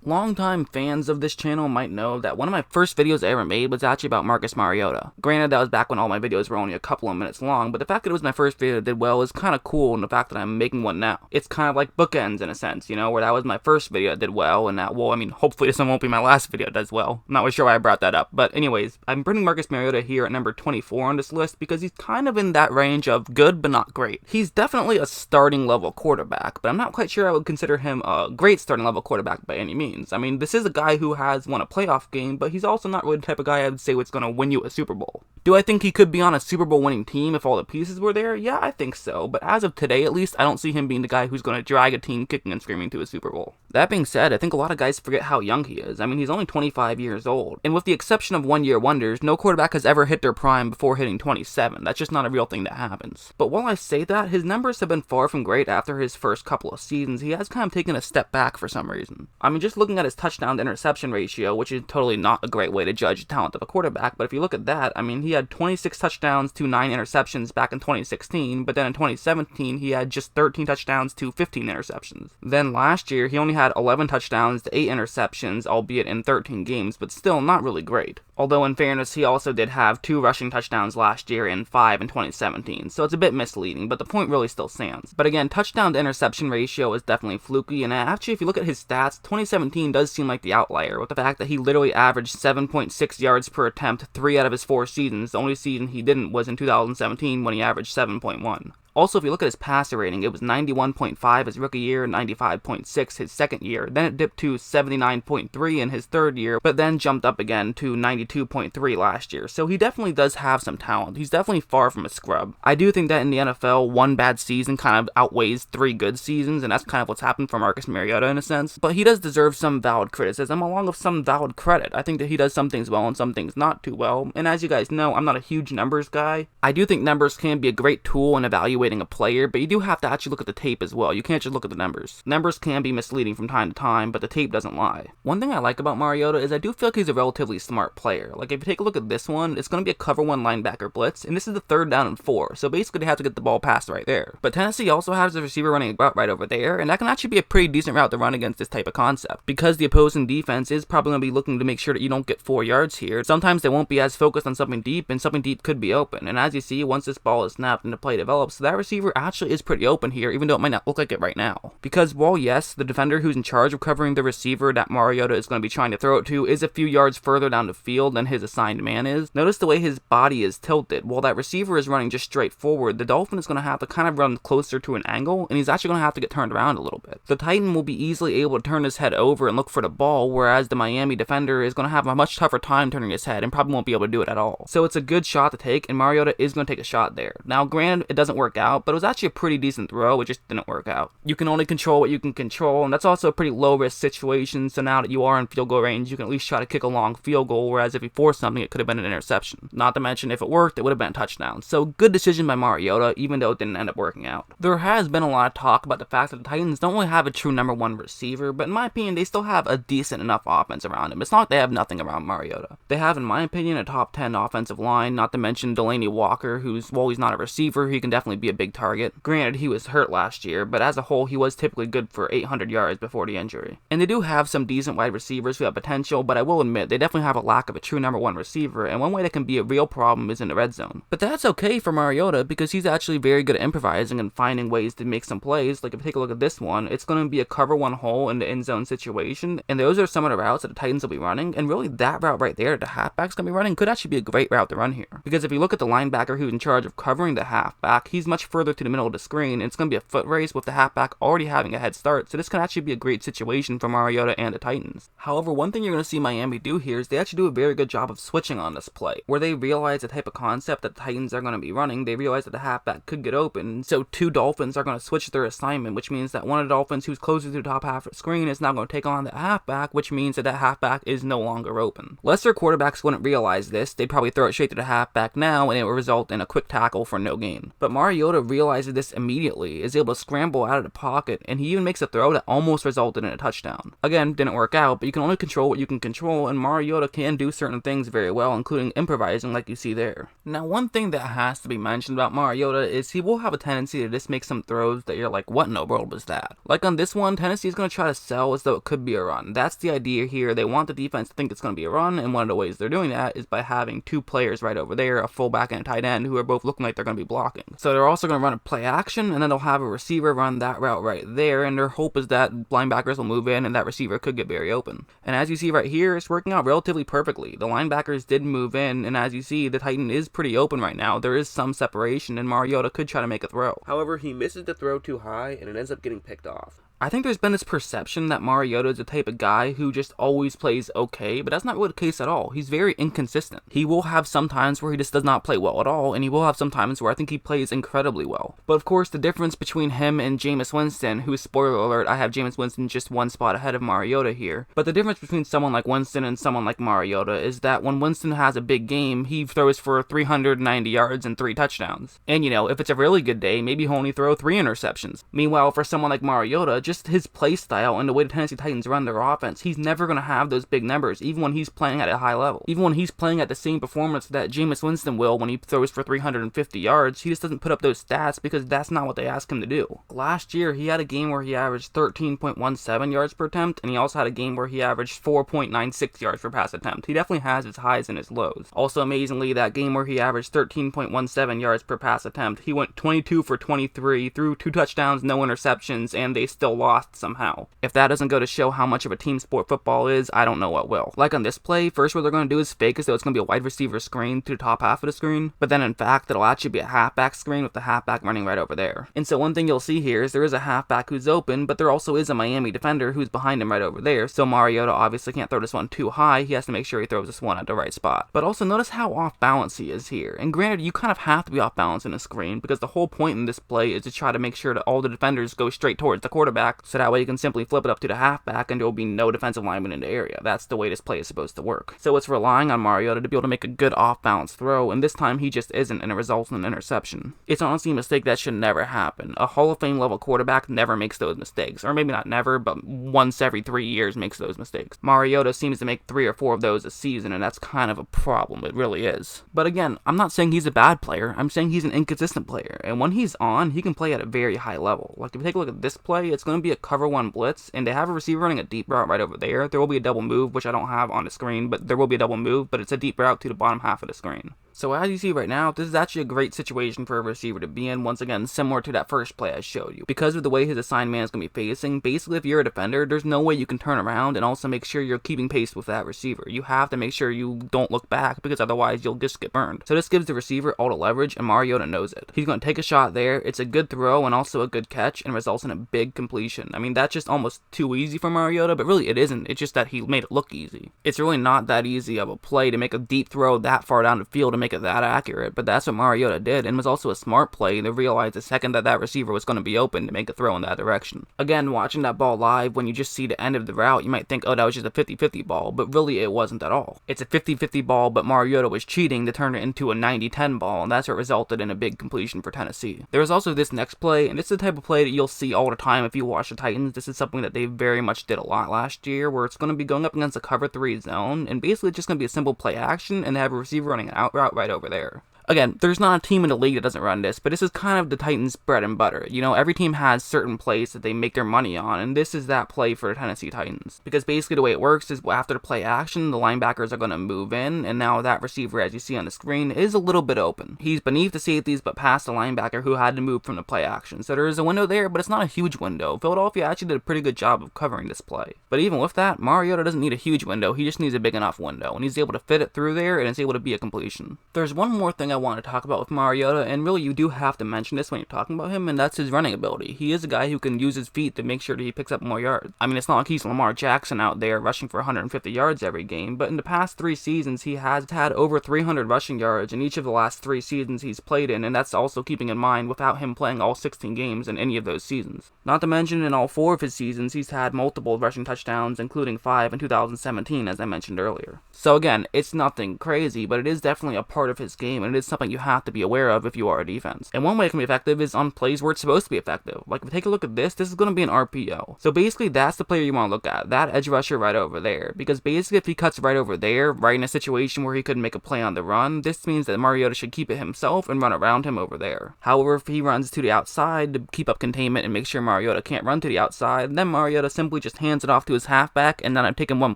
Longtime fans of this channel might know that one of my first videos I ever made was actually about Marcus Mariota. Granted, that was back when all my videos were only a couple of minutes long, but the fact that it was my first video that did well is kind of cool, and the fact that I'm making one now. It's kind of like bookends in a sense, you know, where that was my first video that did well, and that, well, I mean, hopefully this one won't be my last video that does well. I'm not really sure why I brought that up, but anyways, I'm putting Marcus Mariota here at number 24 on this list because he's kind of in that range of good but not great. He's definitely a starting level quarterback, but I'm not quite sure I would consider him a great starting level quarterback by any means. I mean, this is a guy who has won a playoff game, but he's also not really the type of guy I would say what's going to win you a Super Bowl. Do I think he could be on a Super Bowl winning team if all the pieces were there? Yeah, I think so, but as of today at least, I don't see him being the guy who's going to drag a team kicking and screaming to a Super Bowl. That being said, I think a lot of guys forget how young he is. I mean, he's only 25 years old, and with the exception of one-year wonders, no quarterback has ever hit their prime before hitting 27. That's just not a real thing that happens. But while I say that, his numbers have been far from great after his first couple of seasons. He has kind of taken a step back for some reason. I mean, just looking at his touchdown to interception ratio, which is totally not a great way to judge the talent of a quarterback, but if you look at that, I mean, he had 26 touchdowns to 9 interceptions back in 2016, but then in 2017, he had just 13 touchdowns to 15 interceptions. Then last year, he only had 11 touchdowns to 8 interceptions, albeit in 13 games, but still not really great. Although in fairness, he also did have 2 rushing touchdowns last year and 5 in 2017, so it's a bit misleading, but the point really still stands. But again, touchdown to interception ratio is definitely fluky, and actually if you look at his stats, 2017 does seem like the outlier, with the fact that he literally averaged 7.6 yards per attempt 3 out of his 4 seasons. The only season he didn't was in 2017 when he averaged 7.1. Also, if you look at his passer rating, it was 91.5 his rookie year, 95.6 his second year, then it dipped to 79.3 in his third year, but then jumped up again to 92.3 last year. So he definitely does have some talent. He's definitely far from a scrub. I do think that in the NFL, one bad season kind of outweighs 3 good seasons, and that's kind of what's happened for Marcus Mariota in a sense. But he does deserve some valid criticism along with some valid credit. I think that he does some things well and some things not too well, and as you guys know, I'm not a huge numbers guy. I do think numbers can be a great tool in evaluating a player, but you do have to actually look at the tape as well. You can't just look at the numbers. Numbers can be misleading from time to time, but the tape doesn't lie. One thing I like about Mariota is I do feel like he's a relatively smart player. Like if you take a look at this one, it's going to be a cover 1 linebacker blitz, and this is the 3rd down and 4, so basically they have to get the ball passed right there. But Tennessee also has the receiver running a route right over there, and that can actually be a pretty decent route to run against this type of concept. Because the opposing defense is probably going to be looking to make sure that you don't get 4 yards here, sometimes they won't be as focused on something deep, and something deep could be open. And as you see, once this ball is snapped and the play develops, that receiver actually is pretty open here, even though it might not look like it right now. Because while yes, the defender who's in charge of covering the receiver that Mariota is going to be trying to throw it to is a few yards further down the field than his assigned man is, notice the way his body is tilted. While that receiver is running just straight forward, the Dolphin is going to have to kind of run closer to an angle, and he's actually going to have to get turned around a little bit. The Titan will be easily able to turn his head over and look for the ball, whereas the Miami defender is going to have a much tougher time turning his head and probably won't be able to do it at all. So it's a good shot to take, and Mariota is going to take a shot there. Now granted, it doesn't work out, but it was actually a pretty decent throw, it just didn't work out. You can only control what you can control, and that's also a pretty low risk situation, so now that you are in field goal range, you can at least try to kick a long field goal, whereas if you force something, it could have been an interception. Not to mention, if it worked, it would have been a touchdown. So good decision by Mariota, even though it didn't end up working out. There has been a lot of talk about the fact that the Titans don't really have a true number 1 receiver, but in my opinion, they still have a decent enough offense around him. It's not like they have nothing around Mariota. They have, in my opinion, a top 10 offensive line, not to mention Delaney Walker, who's, while he's not a receiver, he can definitely be a big target. Granted, he was hurt last year, but as a whole, he was typically good for 800 yards before the injury. And they do have some decent wide receivers who have potential, but I will admit, they definitely have a lack of a true number 1 receiver, and one way that can be a real problem is in the red zone. But that's okay for Mariota, because he's actually very good at improvising and finding ways to make some plays. Like if you take a look at this one, it's going to be a cover 1 hole in the end zone situation, and those are some of the routes that the Titans will be running, and really that route right there, the halfback's going to be running, could actually be a great route to run here. Because if you look at the linebacker who's in charge of covering the halfback, he's much further to the middle of the screen, and it's going to be a foot race with the halfback already having a head start, so this could actually be a great situation for Mariota and the Titans. However, one thing you're going to see Miami do here is they actually do a very good job of switching on this play, where they realize the type of concept that the Titans are going to be running. They realize that the halfback could get open, so 2 Dolphins are going to switch their assignment, which means that one of the Dolphins who's closer to the top half of the screen is now going to take on the halfback, which means that halfback is no longer open. Lesser quarterbacks wouldn't realize this. They'd probably throw it straight to the halfback now, and it would result in a quick tackle for no gain. But Mariota Mariota realizes this immediately, is able to scramble out of the pocket, and he even makes a throw that almost resulted in a touchdown. Again, didn't work out, but you can only control what you can control, and Mariota can do certain things very well, including improvising like you see there. Now, one thing that has to be mentioned about Mariota is he will have a tendency to just make some throws that you're like, what in the world was that? Like on this one, Tennessee is going to try to sell as though it could be a run. That's the idea here. They want the defense to think it's going to be a run, and one of the ways they're doing that is by having two players right over there, a fullback and a tight end, who are both looking like they're going to be blocking. So they're also going to run a play action, and then they'll have a receiver run that route right there, and their hope is that linebackers will move in and that receiver could get very open. And as you see right here, it's working out relatively perfectly. The linebackers did move in, and as you see, the Titan is pretty open right now. There is some separation, and Mariota could try to make a throw. However, he misses the throw too high, and it ends up getting picked off. I think there's been this perception that Mariota is the type of guy who just always plays okay, but that's not really the case at all. He's very inconsistent. He will have some times where he just does not play well at all, and he will have some times where I think he plays incredibly well. But of course, the difference between him and Jameis Winston, who, spoiler alert, I have Jameis Winston just one spot ahead of Mariota here, but the difference between someone like Winston and someone like Mariota is that when Winston has a big game, he throws for 390 yards and 3 touchdowns. And you know, if it's a really good day, maybe he'll only throw 3 interceptions. Meanwhile, for someone like Mariota, just his play style and the way the Tennessee Titans run their offense, he's never going to have those big numbers, even when he's playing at a high level. Even when he's playing at the same performance that Jameis Winston will when he throws for 350 yards, he just doesn't put up those stats because that's not what they ask him to do. Last year, he had a game where he averaged 13.17 yards per attempt, and he also had a game where he averaged 4.96 yards per pass attempt. He definitely has his highs and his lows. Also, amazingly, that game where he averaged 13.17 yards per pass attempt, he went 22 for 23, threw 2 touchdowns, no interceptions, and they still lost somehow. If that doesn't go to show how much of a team sport football is, I don't know what will. Like on this play, first what they're going to do is fake as though it's going to be a wide receiver screen to the top half of the screen, but then in fact it'll actually be a halfback screen with the halfback running right over there. And so one thing you'll see here is there is a halfback who's open, but there also is a Miami defender who's behind him right over there, so Mariota obviously can't throw this one too high. He has to make sure he throws this one at the right spot. But also notice how off balance he is here, and granted you kind of have to be off balance in a screen because the whole point in this play is to try to make sure that all the defenders go straight towards the quarterback, so that way you can simply flip it up to the halfback and there will be no defensive lineman in the area. That's the way this play is supposed to work. So it's relying on Mariota to be able to make a good off-balance throw, and this time he just isn't, and it results in an interception. It's honestly a mistake that should never happen. A Hall of Fame level quarterback never makes those mistakes, or maybe not never, but once every 3 years makes those mistakes. Mariota seems to make 3 or 4 of those a season, and that's kind of a problem. It really is. But again, I'm not saying he's a bad player. I'm saying he's an inconsistent player, and when he's on, he can play at a very high level. Like if you take a look at this play, it's going to be a cover 1 blitz, and they have a receiver running a deep route right over there. There will be a double move, which I don't have on the screen, but there will be a double move, but it's a deep route to the bottom half of the screen. So as you see right now, this is actually a great situation for a receiver to be in, once again, similar to that first play I showed you. Because of the way his assigned man is going to be facing, basically if you're a defender, there's no way you can turn around and also make sure you're keeping pace with that receiver. You have to make sure you don't look back, because otherwise you'll just get burned. So this gives the receiver all the leverage, and Mariota knows it. He's going to take a shot there, it's a good throw and also a good catch, and results in a big completion. I mean, that's just almost too easy for Mariota, but really it isn't. It's just that he made it look easy. It's really not that easy of a play to make a deep throw that far down the field and make it that accurate. But that's what Mariota did, and was also a smart play to realize the second that that receiver was going to be open to make a throw in that direction. Again, watching that ball live, when you just see the end of the route, you might think, oh, that was just a 50-50 ball, but really it wasn't at all. It's a 50-50 ball, but Mariota was cheating to turn it into a 90-10 ball, and that's what resulted in a big completion for Tennessee. There was also this next play, and this is the type of play that you'll see all the time if you watch the Titans. This is something that they very much did a lot last year, where it's going to be going up against a cover 3 zone, and basically it's just going to be a simple play action, and they have a receiver running an out route right over there. Again, there's not a team in the league that doesn't run this, but this is kind of the Titans' bread and butter. You know, every team has certain plays that they make their money on, and this is that play for the Tennessee Titans. Because basically the way it works is after the play action, the linebackers are going to move in, and now that receiver, as you see on the screen, is a little bit open. He's beneath the safeties, but past the linebacker who had to move from the play action. So there is a window there, but it's not a huge window. Philadelphia actually did a pretty good job of covering this play. But even with that, Mariota doesn't need a huge window, he just needs a big enough window, and he's able to fit it through there, and it's able to be a completion. There's one more thing I want to talk about with Mariota, and really you do have to mention this when you're talking about him, and that's his running ability. He is a guy who can use his feet to make sure that he picks up more yards. I mean, it's not like he's Lamar Jackson out there rushing for 150 yards every game, but in the past 3 seasons he has had over 300 rushing yards in each of the last 3 seasons he's played in, and that's also keeping in mind without him playing all 16 games in any of those seasons. Not to mention in all 4 of his seasons he's had multiple rushing touchdowns, including 5 in 2017 as I mentioned earlier. So again, it's nothing crazy, but it is definitely a part of his game, and it is something you have to be aware of if you are a defense. And one way it can be effective is on plays where it's supposed to be effective. Like, if we take a look at this is going to be an RPO. So basically, that's the player you want to look at, that edge rusher right over there. Because basically, if he cuts right over there, right in a situation where he could make a play on the run, this means that Mariota should keep it himself and run around him over there. However, if he runs to the outside to keep up containment and make sure Mariota can't run to the outside, then Mariota simply just hands it off to his halfback, and then I'm taking one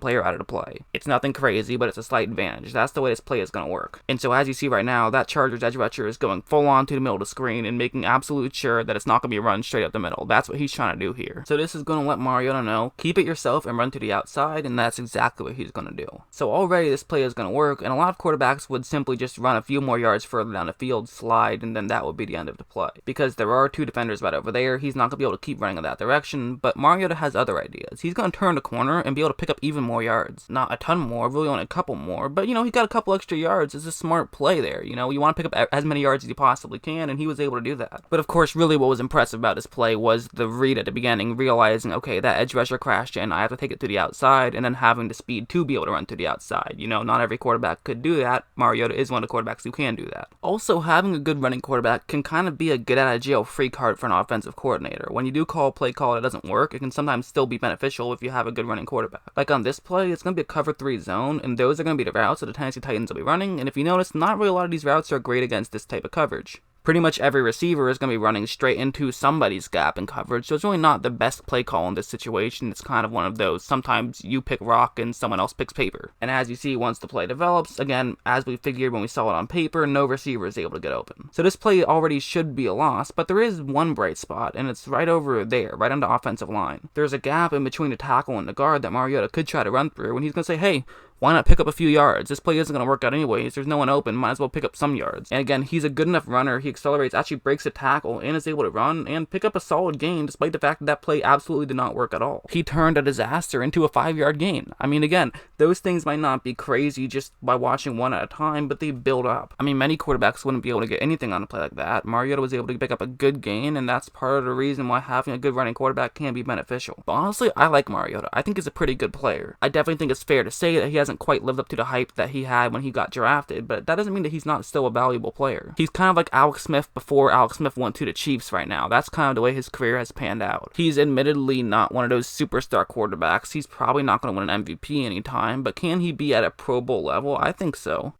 player out of the play. It's nothing crazy, but it's a slight advantage. That's the way this play is going to work. And so as you see right now, that Chargers edge rusher is going full on to the middle of the screen and making absolute sure that it's not going to be run straight up the middle. That's what he's trying to do here. So this is going to let Mariota know, keep it yourself and run to the outside, and that's exactly what he's going to do. So already this play is going to work, and a lot of quarterbacks would simply just run a few more yards further down the field, slide, and then that would be the end of the play. Because there are two defenders right over there, he's not going to be able to keep running in that direction, but Mariota has other ideas. He's going to turn the corner and be able to pick up even more yards. Not a ton more, really only a couple more, but he got a couple extra yards. It's a smart play there. You want to pick up as many yards as you possibly can, and he was able to do that. But of course, really what was impressive about this play was the read at the beginning, realizing, okay, that edge rusher crashed in, I have to take it to the outside, and then having the speed to be able to run to the outside. Not every quarterback could do that. Mariota is one of the quarterbacks who can do that. Also, having a good running quarterback can kind of be a get out of jail free card for an offensive coordinator. When you do call a play call that doesn't work, it can sometimes still be beneficial if you have a good running quarterback. Like on this play, it's going to be a cover 3 zone, and those are going to be the routes that the Tennessee Titans will be running, and if you notice, not really a lot of these routes are great against this type of coverage. Pretty much every receiver is going to be running straight into somebody's gap in coverage, so it's really not the best play call in this situation. It's kind of one of those, sometimes you pick rock and someone else picks paper. And as you see, once the play develops, again, as we figured when we saw it on paper, no receiver is able to get open. So this play already should be a loss, but there is one bright spot, and it's right over there, right on the offensive line. There's a gap in between the tackle and the guard that Mariota could try to run through, and he's going to say, hey, why not pick up a few yards? This play isn't going to work out anyways. There's no one open. Might as well pick up some yards. And again, he's a good enough runner. He accelerates, actually breaks a tackle, and is able to run and pick up a solid gain despite the fact that that play absolutely did not work at all. He turned a disaster into a 5-yard gain. I mean, again, those things might not be crazy just by watching one at a time, but they build up. I mean, many quarterbacks wouldn't be able to get anything on a play like that. Mariota was able to pick up a good gain, and that's part of the reason why having a good running quarterback can be beneficial. But honestly, I like Mariota. I think he's a pretty good player. I definitely think it's fair to say that he hasn't quite lived up to the hype that he had when he got drafted, but that doesn't mean that he's not still a valuable player. He's kind of like Alex Smith before Alex Smith went to the Chiefs right now. That's kind of the way his career has panned out. He's admittedly not one of those superstar quarterbacks. He's probably not going to win an MVP anytime, but can he be at a Pro Bowl level? I think so.